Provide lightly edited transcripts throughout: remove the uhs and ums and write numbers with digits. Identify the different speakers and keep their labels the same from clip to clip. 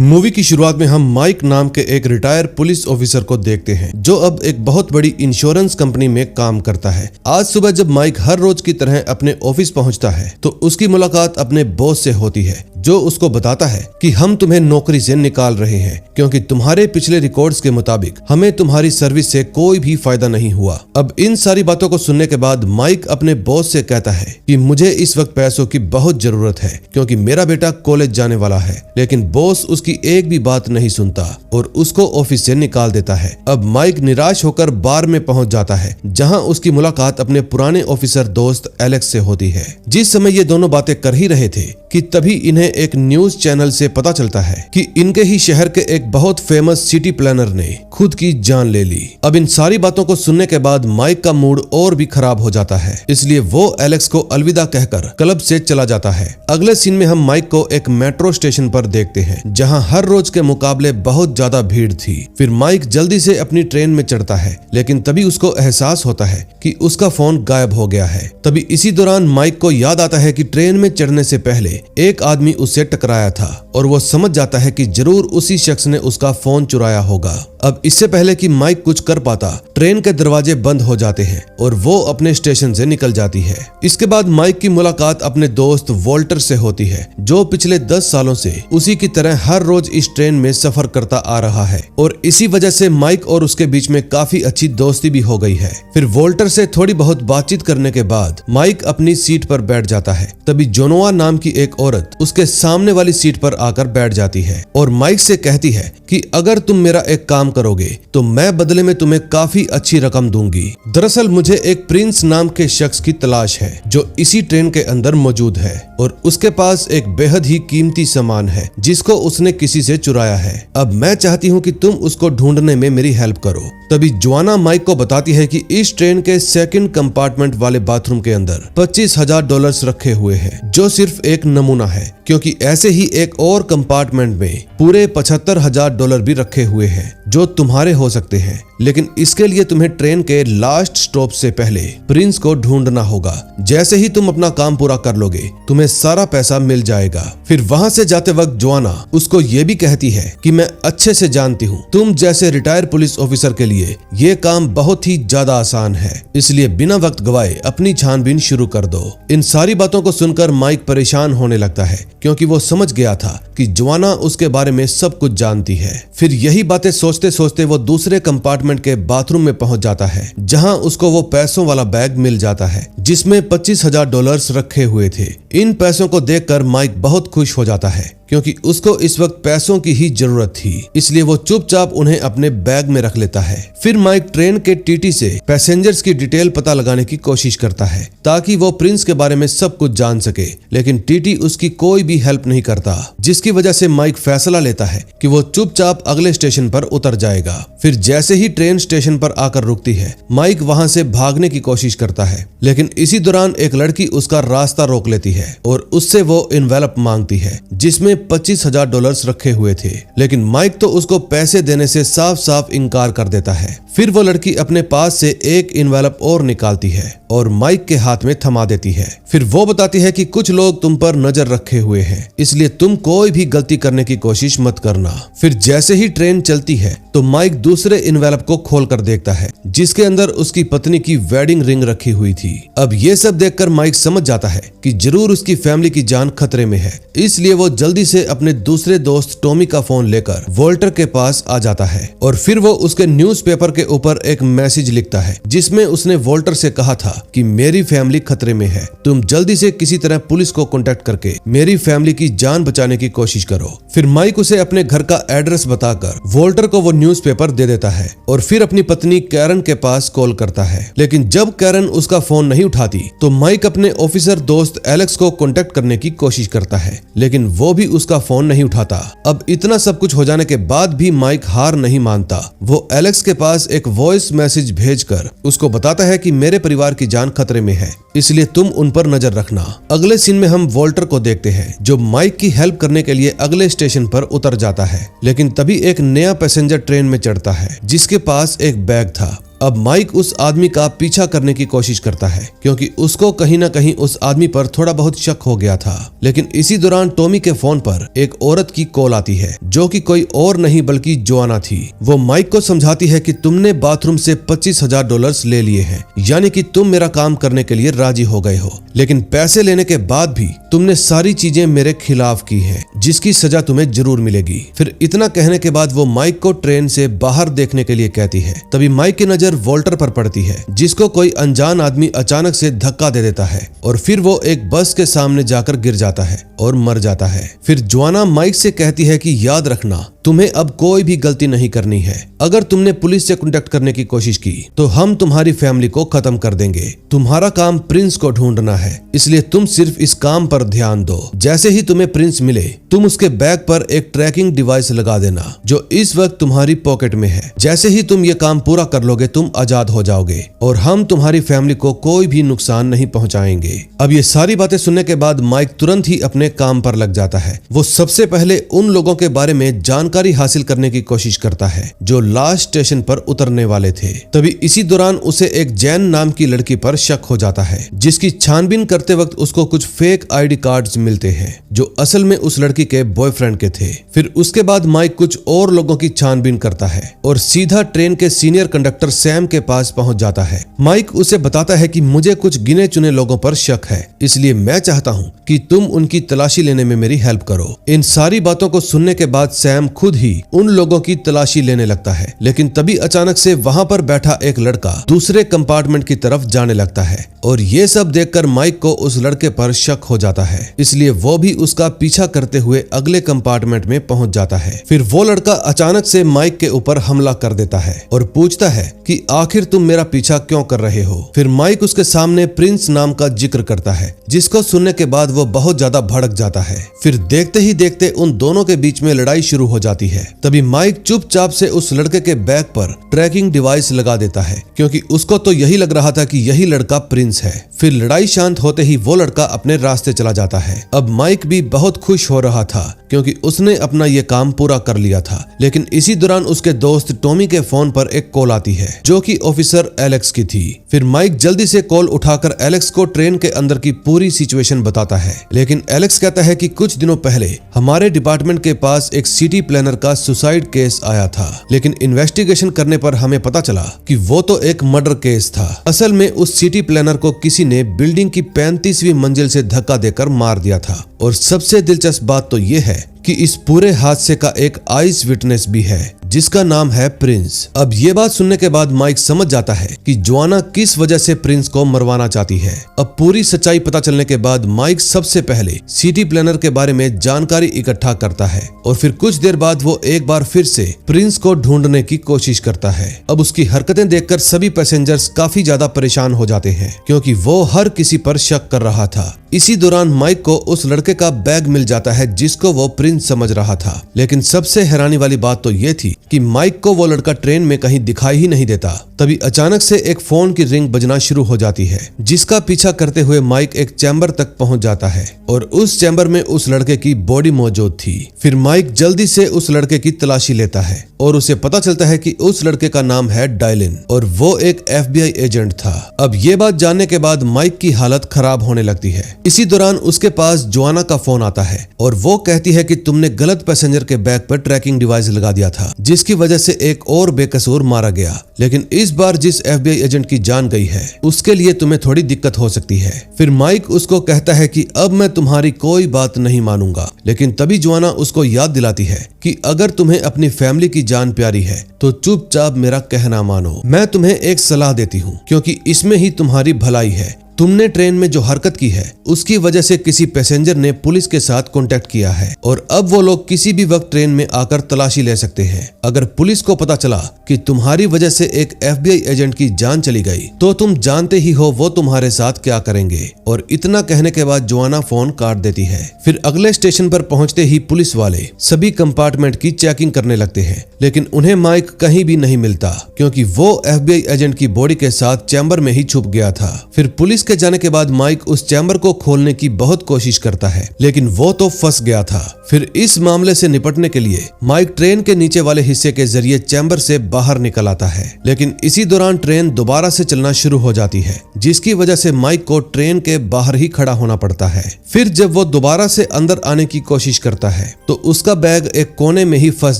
Speaker 1: Movie की शुरुआत में हम माइक नाम के एक रिटायर पुलिस ऑफिसर को देखते हैं जो अब एक बहुत बड़ी इंश्योरेंस कंपनी में काम करता है। आज सुबह जब माइक हर रोज की तरह अपने ऑफिस पहुंचता है तो उसकी मुलाकात अपने बॉस से होती है जो उसको बताता है कि हम तुम्हें नौकरी से निकाल रहे हैं क्योंकि तुम्हारे पिछले रिकॉर्ड्स के मुताबिक हमें तुम्हारी सर्विस से कोई भी फायदा नहीं हुआ। अब इन सारी बातों को सुनने के बाद माइक अपने बॉस से कहता है कि मुझे इस वक्त पैसों की बहुत जरूरत है क्योंकि मेरा बेटा कॉलेज जाने वाला है, लेकिन बॉस उसकी एक भी बात नहीं सुनता और उसको ऑफिस से निकाल देता है। अब माइक निराश होकर बार में पहुंच जाता है जहां उसकी मुलाकात अपने पुराने ऑफिसर दोस्त एलेक्स से होती है। जिस समय ये दोनों बातें कर ही रहे थे कि तभी इन्हें एक न्यूज चैनल से पता चलता है कि इनके ही शहर के एक बहुत फेमस सिटी प्लानर ने खुद की जान ले ली। अब इन सारी बातों को सुनने के बाद माइक का मूड और भी खराब हो जाता है, इसलिए वो एलेक्स को अलविदा कहकर क्लब से चला जाता है। अगले सीन में हम माइक को एक मेट्रो स्टेशन पर देखते हैं जहां हर रोज के मुकाबले बहुत ज्यादा भीड़ थी। फिर माइक जल्दी से अपनी ट्रेन में चढ़ता है, लेकिन तभी उसको एहसास होता है कि उसका फोन गायब हो गया है। तभी इसी दौरान माइक को याद आता है कि ट्रेन में चढ़ने से पहले एक आदमी उससे टकराया था और वो समझ जाता है कि जरूर उसी शख्स ने उसका फोन चुराया होगा। अब इससे पहले कि माइक कुछ कर पाता, ट्रेन के दरवाजे बंद हो जाते हैं और वो अपने स्टेशन से निकल जाती है। इसके बाद माइक की मुलाकात अपने दोस्त वॉल्टर से होती है जो पिछले 10 सालों से उसी की तरह हर रोज इस ट्रेन में सफर करता आ रहा है और इसी वजह से माइक और उसके बीच में काफी अच्छी दोस्ती भी हो गई है। फिर वॉल्टर से थोड़ी बहुत बातचीत करने के बाद माइक अपनी सीट पर बैठ जाता है। तभी जोनोआ नाम की एक औरत उसके सामने वाली सीट पर आकर बैठ जाती है और माइक से कहती है कि अगर तुम मेरा एक काम करोगे तो मैं बदले में तुम्हें काफी अच्छी रकम दूंगी। दरअसल मुझे एक प्रिंस नाम के शख्स की तलाश है जो इसी ट्रेन के अंदर मौजूद है और उसके पास एक बेहद ही कीमती सामान है जिसको उसने किसी से चुराया है। अब मैं चाहती हूँ कि तुम उसको ढूंढने में मेरी हेल्प करो। तभी जोआना माइक को बताती है कि इस ट्रेन के सेकंड कंपार्टमेंट वाले बाथरूम के अंदर $25,000 रखे हुए हैं जो सिर्फ एक नमूना है, क्योंकि ऐसे ही एक और कंपार्टमेंट में पूरे $75,000 भी रखे हुए हैं जो तुम्हारे हो सकते हैं, लेकिन इसके लिए तुम्हें ट्रेन के लास्ट स्टॉप से पहले प्रिंस को ढूंढना होगा। जैसे ही तुम अपना काम पूरा कर लोगे तुम्हें सारा पैसा मिल जाएगा। फिर वहां से जाते वक्त जोआना उसको ये भी कहती है कि मैं अच्छे से जानती हूँ तुम जैसे रिटायर पुलिस ऑफिसर के लिए ये काम बहुत ही ज्यादा आसान है, इसलिए बिना वक्त गवाए अपनी छानबीन शुरू कर दो। इन सारी बातों को सुनकर माइक परेशान होने लगता है क्योंकि वो समझ गया था कि जोआना उसके बारे में सब कुछ जानती है। फिर यही बातें सोचते सोचते वो दूसरे कंपार्टमेंट के बाथरूम में पहुंच जाता है जहां उसको वो पैसों वाला बैग मिल जाता है जिसमें $25,000 रखे हुए थे। इन पैसों को देखकर माइक बहुत खुश हो जाता है क्योंकि उसको इस वक्त पैसों की ही जरूरत थी, इसलिए वो चुपचाप उन्हें अपने बैग में रख लेता है। फिर माइक ट्रेन के टीटी से पैसेंजर्स की डिटेल पता लगाने की कोशिश करता है ताकि वो प्रिंस के बारे में सब कुछ जान सके, लेकिन टीटी उसकी कोई भी हेल्प नहीं करता, जिसकी वजह से माइक फैसला लेता है कि वो चुपचाप अगले स्टेशन पर उतर जाएगा। फिर जैसे ही ट्रेन स्टेशन पर आकर रुकती है माइक वहां से भागने की कोशिश करता है, लेकिन इसी दौरान एक लड़की उसका रास्ता रोक लेती है और उससे वो एनवेलप मांगती है जिसमें $25,000 रखे हुए थे, लेकिन माइक तो उसको पैसे देने से साफ साफ इनकार कर देता है। फिर वो लड़की अपने पास से एक एनवेलप और निकालती है और माइक के हाथ में थमा देती है। फिर वो बताती है कि कुछ लोग तुम पर नजर रखे हुए हैं, इसलिए तुम कोई भी गलती करने की कोशिश मत करना। फिर जैसे ही ट्रेन चलती है तो माइक दूसरे एनवेलप को खोल कर देखता है जिसके अंदर उसकी पत्नी की वेडिंग रिंग रखी हुई थी। अब ये सब देखकर माइक समझ जाता है कि जरूर उसकी फैमिली की जान खतरे में है, इसलिए वो जल्दी से अपने दूसरे दोस्त टॉमी का फोन लेकर वॉल्टर के पास आ जाता है और फिर वो उसके न्यूज़पेपर के ऊपर एक मैसेज लिखता है जिसमें उसने वॉल्टर से कहा था कि मेरी फैमिली खतरे में है, तुम जल्दी से किसी तरह पुलिस को कांटेक्ट करके मेरी फैमिली की जान बचाने की कोशिश करो। फिर माइक उसे अपने घर का एड्रेस बताकर वॉल्टर को वो न्यूज़पेपर दे देता है और फिर अपनी पत्नी कैरन के पास कॉल करता है, लेकिन जब कैरन उसका फोन नहीं उठाती तो माइक अपने ऑफिसर दोस्त एलेक्स को कांटेक्ट करने की कोशिश करता है, लेकिन वो भी उसका फोन नहीं उठाता। अब इतना सब कुछ हो जाने के बाद भी माइक हार नहीं मानता। वो एलेक्स के पास एक वॉइस मैसेज भेजकर उसको बताता है कि मेरे परिवार की जान खतरे में है, इसलिए तुम उन पर नजर रखना। अगले सीन में हम वॉल्टर को देखते हैं जो माइक की हेल्प करने के लिए अगले स्टेशन पर उतर जाता है, लेकिन तभी एक नया पैसेंजर ट्रेन में चढ़ता है जिसके पास एक बैग था अब माइक उस आदमी का पीछा करने की कोशिश करता है क्योंकि उसको कहीं ना कहीं उस आदमी पर थोड़ा बहुत शक हो गया था। लेकिन इसी दौरान टॉमी के फोन पर एक औरत की कॉल आती है जो कि कोई और नहीं बल्कि जोआना थी। वो माइक को समझाती है कि तुमने बाथरूम से $25,000 ले लिए हैं, यानी कि तुम मेरा काम करने के लिए राजी हो गए हो, लेकिन पैसे लेने के बाद भी तुमने सारी चीजें मेरे खिलाफ की हैं, जिसकी सजा तुम्हें जरूर मिलेगी। फिर इतना कहने के बाद वो माइक को ट्रेन से बाहर देखने के लिए कहती है। तभी माइक की नजर वॉल्टर पर पड़ती है जिसको कोई अनजान आदमी अचानक से धक्का दे देता है और फिर वो एक बस के सामने जाकर गिर जाता है और मर जाता है। फिर जोआना माइक से कहती है कि याद रखना, तुम्हें अब कोई भी गलती नहीं करनी है। अगर तुमने पुलिस से कांटेक्ट करने की कोशिश की तो हम तुम्हारी फैमिली को खत्म कर देंगे। तुम्हारा काम प्रिंस को ढूंढना है, इसलिए तुम सिर्फ इस काम पर ध्यान दो। जैसे ही तुम्हें प्रिंस मिले तुम उसके बैग पर एक ट्रैकिंग डिवाइस लगा देना जो इस वक्त तुम्हारी पॉकेट में है। जैसे ही तुम ये काम पूरा कर लोगे तुम आजाद हो जाओगे और हम तुम्हारी फैमिली को कोई भी नुकसान नहीं पहुंचाएंगे। अब ये सारी बातें सुनने के बाद माइक तुरंत ही अपने काम पर लग जाता है। वो सबसे पहले उन लोगों के बारे में जानकारी हासिल करने की कोशिश करता है जो लास्ट स्टेशन पर उतरने वाले थे। तभी इसी दौरान उसे एक जैन नाम की लड़की पर शक हो जाता है जिसकी छानबीन करते वक्त उसको कुछ फेक आईडी कार्ड्स मिलते हैं जो असल में उस लड़की के बॉयफ्रेंड के थे। फिर उसके बाद माइक कुछ और लोगों की छानबीन करता है और सीधा ट्रेन के सीनियर कंडक्टर सैम के पास पहुंच जाता है। माइक उसे बताता है कि मुझे कुछ गिने चुने लोगों पर शक है, इसलिए मैं चाहता हूं कि तुम उनकी तलाशी लेने में मेरी हेल्प करो। इन सारी बातों को सुनने के बाद सैम खुद ही उन लोगों की तलाशी लेने लगता है, लेकिन तभी अचानक से वहां पर बैठा एक लड़का दूसरे कंपार्टमेंट की तरफ जाने लगता है और ये सब देखकर माइक को उस लड़के पर शक हो जाता है, इसलिए वो भी उसका पीछा करते हुए अगले कंपार्टमेंट में पहुंच जाता है। फिर वो लड़का अचानक से माइक के ऊपर हमला कर देता है और पूछता है कि आखिर तुम मेरा पीछा क्यों कर रहे हो। फिर माइक उसके सामने प्रिंस नाम का जिक्र करता है जिसको सुनने के बाद वो बहुत ज्यादा भड़क जाता है। फिर देखते ही देखते उन दोनों के बीच में लड़ाई शुरू हो जाती है। तभी माइक चुपचाप से उस लड़के के बैग पर ट्रैकिंग डिवाइस लगा देता है क्योंकि उसको तो यही लग रहा था कि यही लड़का प्रिंस है। फिर लड़ाई शांत होते ही वो लड़का अपने रास्ते चला जाता है। अब माइक भी बहुत खुश हो रहा था क्योंकि उसने अपना ये काम पूरा कर लिया था। लेकिन इसी दौरान उसके दोस्त टॉमी के फोन पर एक कॉल आती है जो कि ऑफिसर एलेक्स की थी। फिर माइक जल्दी से कॉल उठाकर एलेक्स को ट्रेन के अंदर की पूरी सिचुएशन बताता है, लेकिन एलेक्स कहता है कि कुछ दिनों पहले हमारे डिपार्टमेंट के पास एक सिटी प्लानर का सुसाइड केस आया था, लेकिन इन्वेस्टिगेशन करने पर हमें पता चला कि वो तो एक मर्डर केस था। असल में उस सिटी प्लानर को किसी ने बिल्डिंग की 35वीं मंजिल से धक्का देकर मार दिया था। और सबसे दिलचस्प बात तो ये है कि इस पूरे हादसे का एक आइस विटनेस भी है जिसका नाम है प्रिंस। अब ये बात सुनने के बाद माइक समझ जाता है कि जोआना किस वजह से प्रिंस को मरवाना चाहती है। अब पूरी सच्चाई पता चलने के बाद माइक सबसे पहले सिटी प्लानर के बारे में जानकारी इकट्ठा करता है और फिर कुछ देर बाद वो एक बार फिर से प्रिंस को ढूंढने की कोशिश करता है। अब उसकी हरकतें देखकर सभी पैसेंजर्स काफी ज्यादा परेशान हो जाते हैं क्योंकि वो हर किसी पर शक कर रहा था। इसी दौरान माइक को उस लड़के का बैग मिल जाता है जिसको वो प्रिंस समझ रहा था, लेकिन सबसे हैरानी वाली बात तो ये थी कि माइक को वो लड़का ट्रेन में कहीं दिखाई ही नहीं देता। तभी अचानक से एक फोन की रिंग बजना शुरू हो जाती है जिसका पीछा करते हुए माइक एक चैम्बर तक पहुंच जाता है और उस चैम्बर में उस लड़के की बॉडी मौजूद थी। फिर माइक जल्दी से उस लड़के की तलाशी लेता है और उसे पता चलता है कि उस लड़के का नाम है डायलिन और वो एक FBI एजेंट था। अब ये बात जानने के बाद माइक की हालत खराब होने लगती है। इसी दौरान उसके पास जोआना का फोन आता है और वो कहती है कि तुमने गलत पैसेंजर के बैग पर ट्रैकिंग डिवाइस लगा दिया था जिसकी वजह से एक और बेकसूर मारा गया, लेकिन इस बार जिस FBI एजेंट की जान गई है उसके लिए तुम्हें थोड़ी दिक्कत हो सकती है। फिर माइक उसको कहता है कि अब मैं तुम्हारी कोई बात नहीं मानूंगा, लेकिन तभी जोआना उसको याद दिलाती है कि अगर तुम्हें अपनी फैमिली की जान प्यारी है तो चुपचाप मेरा कहना मानो। मैं तुम्हें एक सलाह देती हूँ क्योंकि इसमें ही तुम्हारी भलाई है। तुमने ट्रेन में जो हरकत की है उसकी वजह से किसी पैसेंजर ने पुलिस के साथ कांटेक्ट किया है और अब वो लोग किसी भी वक्त ट्रेन में आकर तलाशी ले सकते हैं। अगर पुलिस को पता चला कि तुम्हारी वजह से एक FBI एजेंट की जान चली गई तो तुम जानते ही हो वो तुम्हारे साथ क्या करेंगे। और इतना कहने के बाद जोआना फोन काट देती है। फिर अगले स्टेशन पर पहुंचते ही पुलिस वाले सभी कंपार्टमेंट की चेकिंग करने लगते हैं, लेकिन उन्हें माइक कहीं भी नहीं मिलता क्योंकि वो FBI एजेंट की बॉडी के साथ चैम्बर में ही छुप गया था। फिर पुलिस के जाने के बाद माइक उस चैम्बर को खोलने की बहुत कोशिश करता है, लेकिन वो तो फंस गया था। फिर इस मामले से निपटने के लिए माइक ट्रेन के नीचे वाले हिस्से के जरिए चैम्बर से बाहर निकल आता है, लेकिन इसी दौरान ट्रेन दोबारा से चलना शुरू हो जाती है, जिसकी वजह से माइक को ट्रेन के बाहर ही खड़ा होना पड़ता है। फिर जब वो दोबारा से अंदर आने की कोशिश करता है तो उसका बैग एक कोने में ही फंस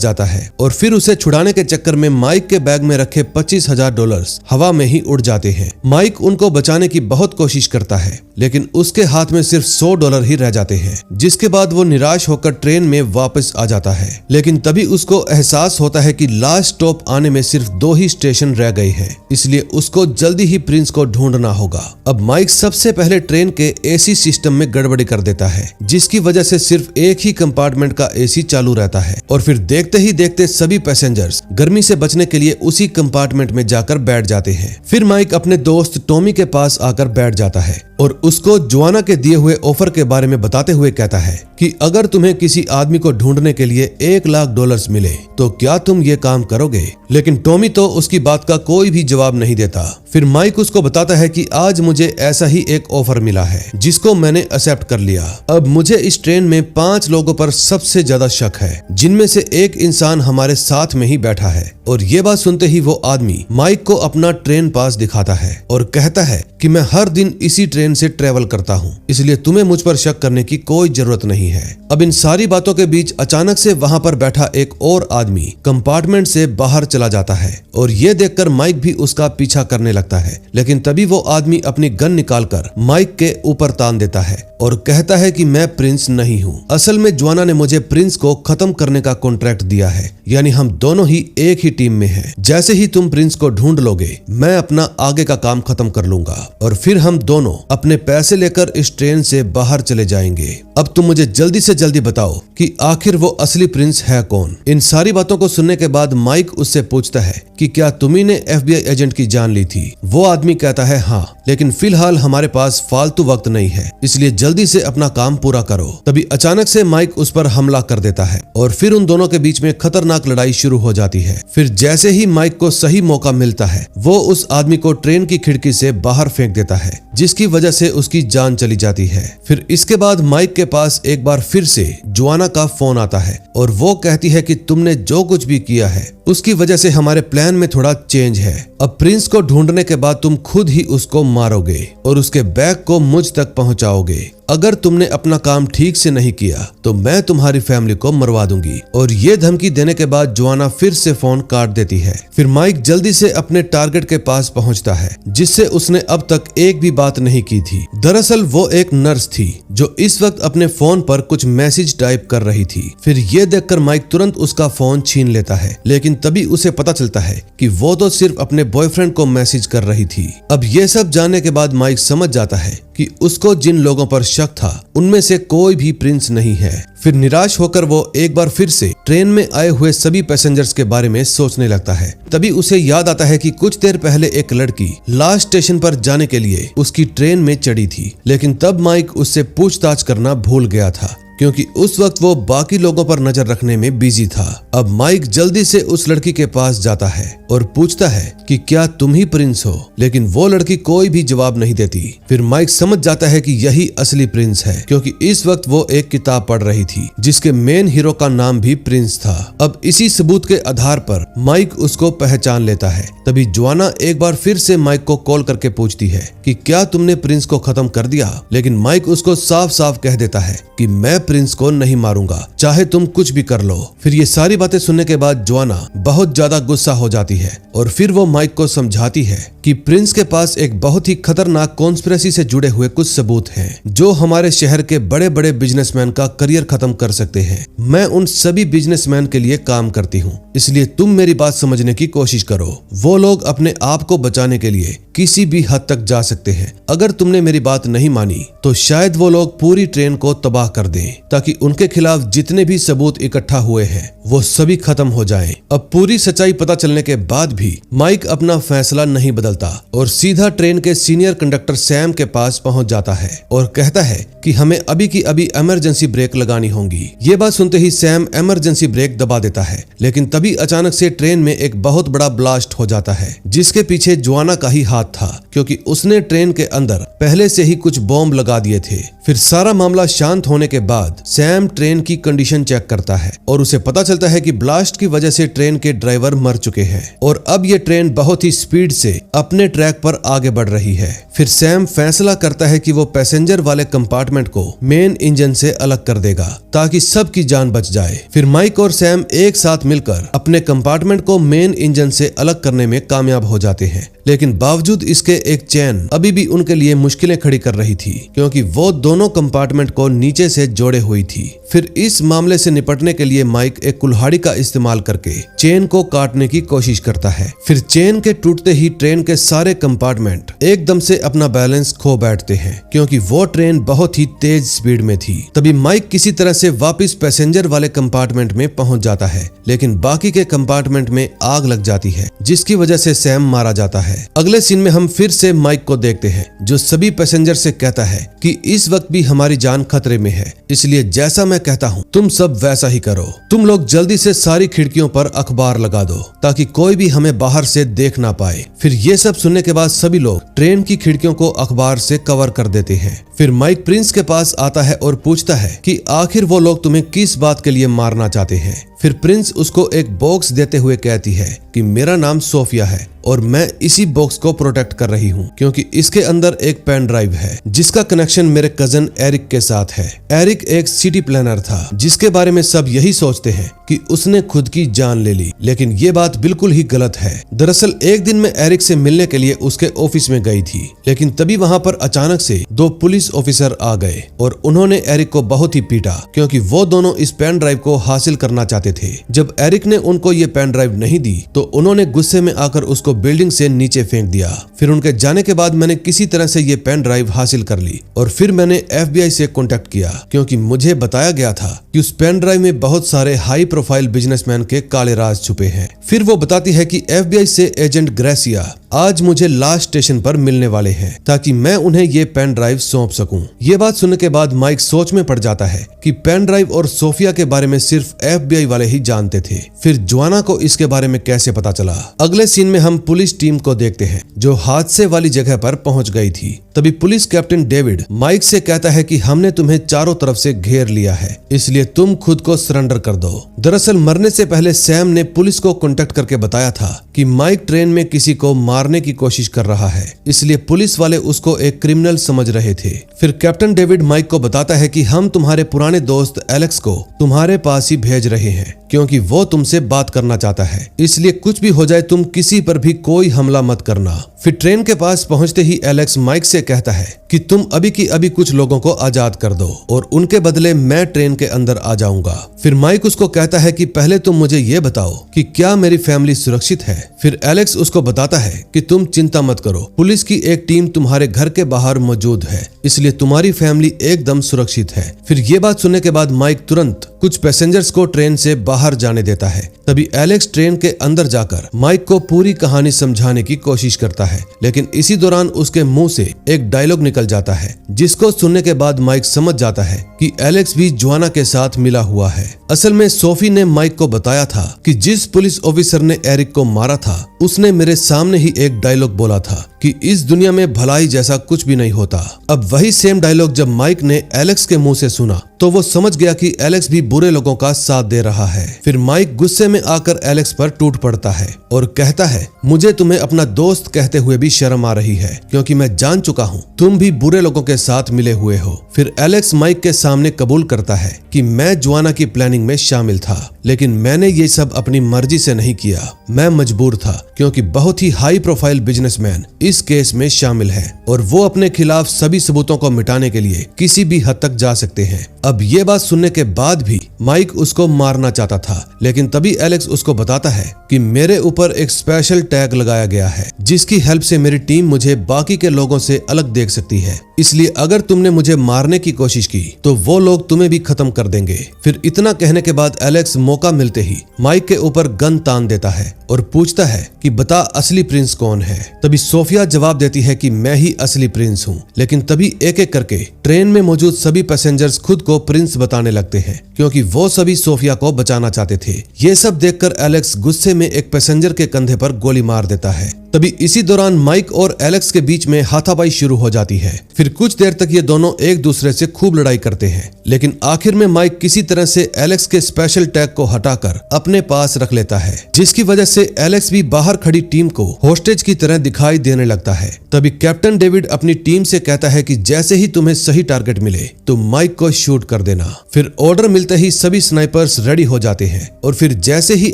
Speaker 1: जाता है और फिर उसे छुड़ाने के चक्कर में माइक के बैग में रखे $25,000 हवा में ही उड़ जाते हैं। माइक उनको बचाने की बहुत कोशिश करता है, लेकिन उसके हाथ में सिर्फ $100 ही रह जाते हैं, जिसके बाद वो निराश होकर ट्रेन में वापस आ जाता है। लेकिन तभी उसको एहसास होता है कि लास्ट स्टॉप आने में सिर्फ 2 ही स्टेशन रह गए हैं, इसलिए उसको जल्दी ही प्रिंस को ढूंढना होगा। अब माइक सबसे पहले ट्रेन के एसी सिस्टम में गड़बड़ी कर देता है, जिसकी वजह से सिर्फ एक ही कंपार्टमेंट का एसी चालू रहता है और फिर देखते ही देखते सभी पैसेंजर्स गर्मी से बचने के लिए उसी कंपार्टमेंट में जाकर बैठ जाते हैं। फिर माइक अपने दोस्त टॉमी के पास आकर बैठ जाता है और उसको जोआना के दिए हुए ऑफर के बारे में बताते हुए कहता है कि अगर तुम्हें किसी आदमी को ढूंढने के लिए $1,00,000 मिले तो क्या तुम ये काम करोगे? लेकिन टॉमी तो उसकी बात का कोई भी जवाब नहीं देता। फिर माइक उसको बताता है कि आज मुझे ऐसा ही एक ऑफर मिला है जिसको मैंने एक्सेप्ट कर लिया। अब मुझे इस ट्रेन में 5 लोगों पर सबसे ज्यादा शक है, जिनमें से एक इंसान हमारे साथ में ही बैठा है। और ये बात सुनते ही वो आदमी माइक को अपना ट्रेन पास दिखाता है और कहता है कि मैं हर दिन इसी ट्रेन से ट्रेवल करता हूँ, इसलिए तुम्हें मुझ पर शक करने की कोई जरूरत नहीं है। अब इन सारी बातों के बीच अचानक से वहाँ पर बैठा एक और आदमी कंपार्टमेंट से बाहर चला जाता है और ये देखकर माइक भी उसका पीछा करने लगता है, लेकिन तभी वो आदमी अपनी गन निकालकर माइक के ऊपर तान देता है और कहता है कि मैं प्रिंस नहीं हूँ। असल में जोआना ने मुझे प्रिंस को खत्म करने का कॉन्ट्रैक्ट दिया है, यानी हम दोनों ही एक ही टीम में हैं। जैसे ही तुम प्रिंस को ढूंढ लोगे, मैं अपना आगे का काम खत्म कर लूंगा और फिर हम दोनों अपने पैसे लेकर इस ट्रेन से बाहर चले जाएंगे। अब तुम मुझे जल्दी से जल्दी बताओ कि आखिर वो असली प्रिंस है कौन? इन सारी बातों को सुनने के बाद माइक उससे पूछता है कि क्या तुम्ही ने FBI एजेंट की जान ली थी? वो आदमी कहता है हाँ, लेकिन फिलहाल हमारे पास फालतू वक्त नहीं है, इसलिए जल्दी से अपना काम पूरा करो। तभी अचानक से माइक उस पर हमला कर देता है और फिर उन दोनों के बीच में खतरनाक लड़ाई शुरू हो जाती है। फिर जैसे ही माइक को सही मौका मिलता है, वो उस आदमी को ट्रेन की खिड़की से बाहर फेंक देता है, जिसकी वजह से उसकी जान चली जाती है। फिर इसके बाद माइक के पास एक बार फिर से जोआना का फोन आता है और वो कहती है कि तुमने जो कुछ भी किया है उसकी वजह से हमारे प्लान में थोड़ा चेंज है। अब प्रिंस को ढूंढने के बाद तुम खुद ही उसको मारोगे और उसके बैग को मुझ तक पहुंचाओगे। अगर तुमने अपना काम ठीक से नहीं किया तो मैं तुम्हारी फैमिली को मरवा दूंगी। और ये धमकी देने के बाद जोआना फिर से फोन काट देती है। फिर माइक जल्दी से अपने टारगेट के पास पहुंचता है, जिससे उसने अब तक एक भी बात नहीं की थी। दरअसल वो एक नर्स थी जो इस वक्त अपने फोन पर कुछ मैसेज टाइप कर रही थी। फिर ये देखकर माइक तुरंत उसका फोन छीन लेता है, लेकिन तभी उसे पता चलता है कि वो तो सिर्फ अपने बॉयफ्रेंड को मैसेज कर रही थी। अब ये सब जानने के बाद माइक समझ जाता है कि उसको जिन लोगों पर शक था उनमें से कोई भी प्रिंस नहीं है। फिर निराश होकर वो एक बार फिर से ट्रेन में आए हुए सभी पैसेंजर्स के बारे में सोचने लगता है। तभी उसे याद आता है कि कुछ देर पहले एक लड़की लास्ट स्टेशन पर जाने के लिए उसकी ट्रेन में चढ़ी थी, लेकिन तब माइक उससे पूछताछ करना भूल गया था क्योंकि उस वक्त वो बाकी लोगों पर नजर रखने में बिजी था। अब माइक जल्दी से उस लड़की के पास जाता है और पूछता है कि क्या तुम ही प्रिंस हो, लेकिन वो लड़की कोई भी जवाब नहीं देती। फिर माइक समझ जाता है कि यही असली प्रिंस है, क्योंकि इस वक्त वो एक किताब पढ़ रही थी जिसके मेन हीरो का नाम भी प्रिंस था। अब इसी सबूत के आधार पर माइक उसको पहचान लेता है। तभी जोआना एक बार फिर से माइक को कॉल करके पूछती है कि क्या तुमने प्रिंस को खत्म कर दिया, लेकिन माइक उसको साफ साफ कह देता है कि मैं प्रिंस को नहीं मारूंगा, चाहे तुम कुछ भी कर लो। फिर ये सारी बातें सुनने के बाद जोआना बहुत ज्यादा गुस्सा हो जाती है और फिर वो माइक को समझाती है कि प्रिंस के पास एक बहुत ही खतरनाक कॉन्स्पिरेसी से जुड़े हुए कुछ सबूत हैं जो हमारे शहर के बड़े बड़े बिजनेसमैन का करियर खत्म कर सकते हैं। मैं उन सभी बिजनेसमैन के लिए काम करती हूँ, इसलिए तुम मेरी बात समझने की कोशिश करो। वो लोग अपने आप को बचाने के लिए किसी भी हद तक जा सकते हैं। अगर तुमने मेरी बात नहीं मानी तो शायद वो लोग पूरी ट्रेन को तबाह कर दें, ताकि उनके खिलाफ जितने भी सबूत इकट्ठा हुए हैं वो सभी खत्म हो जाएं। अब पूरी सच्चाई पता चलने के बाद भी माइक अपना फैसला नहीं बदल बदलता और सीधा ट्रेन के सीनियर कंडक्टर सैम के पास पहुंच जाता है और कहता है कि हमें अभी की अभी इमरजेंसी ब्रेक लगानी होगी। ये बात सुनते ही सैम इमरजेंसी ब्रेक दबा देता है, लेकिन तभी अचानक से ट्रेन में एक बहुत बड़ा ब्लास्ट हो जाता है, जिसके पीछे जोआना का ही हाथ था, क्योंकि उसने ट्रेन के अंदर पहले से ही कुछ बॉम्ब लगा दिए थे। फिर सारा मामला शांत होने के बाद सैम ट्रेन की कंडीशन चेक करता है और उसे पता चलता है कि ब्लास्ट की वजह से ट्रेन के ड्राइवर मर चुके हैं और अब ये ट्रेन बहुत ही स्पीड से अपने ट्रैक पर आगे बढ़ रही है। फिर सैम फैसला करता है कि वो पैसेंजर वाले कंपार्टमेंट को मेन इंजन से अलग कर देगा ताकि सबकी जान बच जाए। फिर माइक और सैम एक साथ मिलकर अपने कंपार्टमेंट को मेन इंजन से अलग करने में कामयाब हो जाते हैं, लेकिन बावजूद इसके एक चेन अभी भी उनके लिए मुश्किलें खड़ी कर रही थी, क्योंकि वो दोनों कंपार्टमेंट को नीचे से जोड़े हुई थी। फिर इस मामले से निपटने के लिए माइक एक कुल्हाड़ी का इस्तेमाल करके चेन को काटने की कोशिश करता है। फिर चेन के टूटते ही ट्रेन के सारे कंपार्टमेंट एकदम से अपना बैलेंस खो बैठते हैं, क्योंकि वो ट्रेन बहुत ही तेज स्पीड में थी। तभी माइक किसी तरह से वापस पैसेंजर वाले कंपार्टमेंट में पहुंच जाता है, लेकिन बाकी के कंपार्टमेंट में आग लग जाती है, जिसकी वजह से सैम मारा जाता है। अगले सीन में हम फिर से माइक को देखते हैं, जो सभी पैसेंजर से कहता है कि इस वक्त भी हमारी जान खतरे में है, इसलिए जैसा मैं कहता हूँ तुम सब वैसा ही करो। तुम लोग जल्दी से सारी खिड़कियों पर अखबार लगा दो ताकि कोई भी हमें बाहर से देख ना पाए। फिर ये सब सुनने के बाद सभी लोग ट्रेन की खिड़कियों को अखबार से कवर कर देते हैं। फिर माइक प्रिंस के पास आता है और पूछता है कि आखिर वो लोग तुम्हें किस बात के लिए मारना चाहते हैं। फिर प्रिंस उसको एक बॉक्स देते हुए कहती है कि मेरा नाम सोफिया है और मैं इसी बॉक्स को प्रोटेक्ट कर रही हूँ, क्योंकि इसके अंदर एक पेन ड्राइव है जिसका कनेक्शन मेरे कजन एरिक के साथ है। एरिक एक सिटी प्लानर था जिसके बारे में सब यही सोचते हैं कि उसने खुद की जान ले ली, लेकिन ये बात बिल्कुल ही गलत है। दरअसल एक दिन मैं एरिक से मिलने के लिए उसके ऑफिस में गई थी, लेकिन तभी वहाँ पर अचानक से दो पुलिस ऑफिसर आ गए और उन्होंने एरिक को बहुत ही पीटा, क्योंकि वो दोनों इस पेन ड्राइव को हासिल करना चाहते थे। जब एरिक ने उनको ये पेन ड्राइव नहीं दी तो उन्होंने गुस्से में आकर उसको बिल्डिंग से नीचे फेंक दिया। फिर उनके जाने के बाद मैंने किसी तरह से ये पेन ड्राइव हासिल कर ली और फिर मैंने FBI से कांटेक्ट किया, क्योंकि मुझे बताया गया था कि उस पेन ड्राइव में बहुत सारे हाई प्रोफाइल बिजनेसमैन के काले राज छुपे हैं। फिर वो बताती है कि FBI से एजेंट ग्रेसिया आज मुझे लास्ट स्टेशन पर मिलने वाले हैं ताकि मैं उन्हें ये पेन ड्राइव सौंप सकूं। ये बात सुनने के बाद माइक सोच में पड़ जाता है कि पेन ड्राइव और सोफिया के बारे में सिर्फ FBI वाले ही जानते थे। फिर जोआना को इसके बारे में कैसे पता चला? अगले सीन में हम पुलिस टीम को देखते हैं जो हादसे वाली जगह पर पहुंच गई थी। तभी पुलिस कैप्टन डेविड माइक से कहता है कि हमने तुम्हें चारों तरफ से घेर लिया है, इसलिए तुम खुद को सरेंडर कर दो। दरअसल मरने से पहले सैम ने पुलिस को कांटेक्ट करके बताया था कि माइक ट्रेन में किसी को मारने की कोशिश कर रहा है, इसलिए पुलिस वाले उसको एक क्रिमिनल समझ रहे थे। फिर कैप्टन डेविड माइक को बताता है कि हम तुम्हारे पुराने दोस्त एलेक्स को तुम्हारे पास ही भेज रहे हैं, क्योंकि वो तुमसे बात करना चाहता है, इसलिए कुछ भी हो जाए तुम किसी पर भी कोई हमला मत करना। फिर ट्रेन के पास पहुंचते ही एलेक्स माइक से कहता है कि तुम अभी की अभी कुछ लोगों को आजाद कर दो और उनके बदले मैं ट्रेन के अंदर आ जाऊंगा। फिर माइक उसको कहता है कि पहले तुम मुझे ये बताओ कि क्या मेरी फैमिली सुरक्षित है। फिर एलेक्स उसको बताता है कि तुम चिंता मत करो, पुलिस की एक टीम तुम्हारे घर के बाहर मौजूद है, इसलिए तुम्हारी फैमिली एकदम सुरक्षित है। फिर ये बात सुनने के बाद माइक तुरंत कुछ पैसेंजर्स को ट्रेन से बाहर जाने देता है। तभी एलेक्स ट्रेन के अंदर जाकर माइक को पूरी कहानी समझाने की कोशिश करता है, लेकिन इसी दौरान उसके मुंह से एक डायलॉग निकल जाता है, जिसको सुनने के बाद माइक समझ जाता है कि एलेक्स भी जोआना के साथ मिला हुआ है। असल में सोफी ने माइक को बताया था कि जिस पुलिस ऑफिसर ने एरिक को मारा था उसने मेरे सामने ही एक डायलॉग बोला था कि इस दुनिया में भलाई जैसा कुछ भी नहीं होता। अब वही सेम डायलॉग जब माइक ने एलेक्स के मुंह से सुना तो वो समझ गया कि एलेक्स भी बुरे लोगों का साथ दे रहा है। फिर माइक गुस्से में आकर एलेक्स पर टूट पड़ता है और कहता है, मुझे तुम्हें अपना दोस्त कहते हुए भी शर्म आ रही है, क्योंकि मैं जान चुका हूँ तुम भी बुरे लोगों के साथ मिले हुए हो। फिर एलेक्स माइक के सामने कबूल करता है कि मैं जोआना की प्लानिंग में शामिल था, लेकिन मैंने ये सब अपनी मर्जी से नहीं किया, मैं मजबूर था, क्योंकि बहुत ही हाई प्रोफाइल बिजनेसमैन इस केस में शामिल है और वो अपने खिलाफ सभी सबूतों को मिटाने के लिए किसी भी हद तक जा सकते हैं। अब ये बात सुनने के बाद भी माइक उसको मारना चाहता था, लेकिन तभी एलेक्स उसको बताता है कि मेरे ऊपर एक स्पेशल टैग लगाया गया है जिसकी हेल्प से मेरी टीम मुझे बाकी के लोगों से अलग देख सकती है, इसलिए अगर तुमने मुझे मारने की कोशिश की तो वो लोग तुम्हें भी खत्म कर देंगे। फिर इतना कहने के बाद एलेक्स मौका मिलते ही माइक के ऊपर गन तान देता है और पूछता है कि बता असली प्रिंस कौन है। तभी सोफिया जवाब देती है कि मैं ही असली प्रिंस हूँ। लेकिन तभी एक एक करके ट्रेन में मौजूद सभी पैसेंजर्स खुद को प्रिंस बताने लगते हैं, क्योंकि वो सभी सोफिया को बचाना चाहते थे। ये सब देखकर एलेक्स गुस्से में एक पैसेंजर के कंधे पर गोली मार देता है। तभी इसी दौरान माइक और एलेक्स के बीच में हाथापाई शुरू हो जाती है। फिर कुछ देर तक ये दोनों एक दूसरे से खूब लड़ाई करते हैं, लेकिन आखिर में माइक किसी तरह से एलेक्स के स्पेशल टैग को हटाकर अपने पास रख लेता है, जिसकी वजह से एलेक्स भी बाहर खड़ी टीम को होस्टेज की तरह दिखाई देने लगता है। तभी कैप्टन डेविड अपनी टीम से कहता है कि जैसे ही तुम्हें सही टारगेट मिले तो माइक को शूट कर देना। फिर ऑर्डर मिलते ही सभी स्नाइपर्स रेडी हो जाते हैं और फिर जैसे ही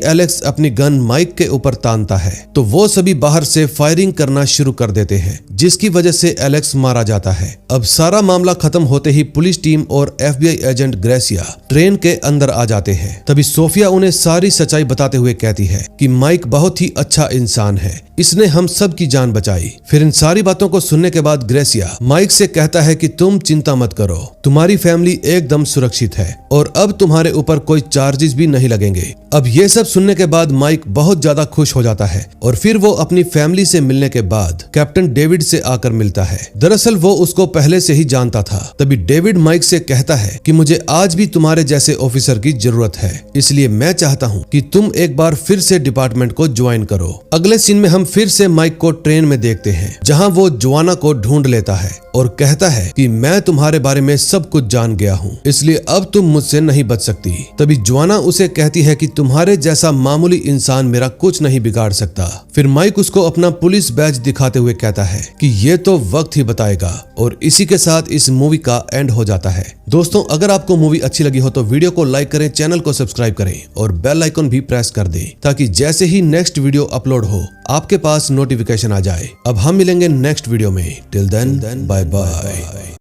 Speaker 1: एलेक्स अपनी गन माइक के ऊपर तानता है तो वो सभी बाहर से फायरिंग करना शुरू कर देते हैं, जिसकी वजह से एलेक्स मारा जाता है। अब सारा मामला खत्म होते ही पुलिस टीम और FBI एजेंट ग्रेसिया ट्रेन के अंदर आ जाते हैं। तभी सोफिया उन्हें सारी सच्चाई बताते हुए कहती है कि माइक बहुत ही अच्छा इंसान है, इसने हम सब की जान बचाई। फिर इन सारी बातों को सुनने के बाद ग्रेसिया माइक से कहता है कि तुम चिंता मत करो, तुम्हारी फैमिली एकदम सुरक्षित है और अब तुम्हारे ऊपर कोई चार्जेस भी नहीं लगेंगे। अब ये सब सुनने के बाद माइक बहुत ज्यादा खुश हो जाता है और फिर वो अपनी फैमिली से मिलने के बाद कैप्टन डेविड से आकर मिलता है। दरअसल वो उसको पहले से ही जानता था। तभी डेविड माइक से कहता है कि मुझे आज भी तुम्हारे जैसे ऑफिसर की जरूरत है, इसलिए मैं चाहता हूँ कि तुम एक बार फिर से डिपार्टमेंट को ज्वाइन करो। अगले सीन में हम फिर से माइक को ट्रेन में देखते हैं, जहाँ वो जोआना को ढूंढ लेता है और कहता है कि मैं तुम्हारे बारे में सब कुछ जान गया हूँ, इसलिए अब तुम मुझसे नहीं बच सकती। तभी जोआना उसे कहती है कि तुम्हारे जैसा मामूली इंसान मेरा कुछ नहीं बिगाड़ सकता। फिर माइक उसको अपना पुलिस बैज दिखाते हुए कहता है कि ये तो वक्त ही बताएगा। और इसी के साथ इस मूवी का एंड हो जाता है। दोस्तों, अगर आपको मूवी अच्छी लगी हो तो वीडियो को लाइक करें, चैनल को सब्सक्राइब करें और बेल आइकन भी प्रेस कर दें, ताकि जैसे ही नेक्स्ट वीडियो अपलोड हो आपके पास नोटिफिकेशन आ जाए। अब हम मिलेंगे नेक्स्ट वीडियो में। Till then bye bye.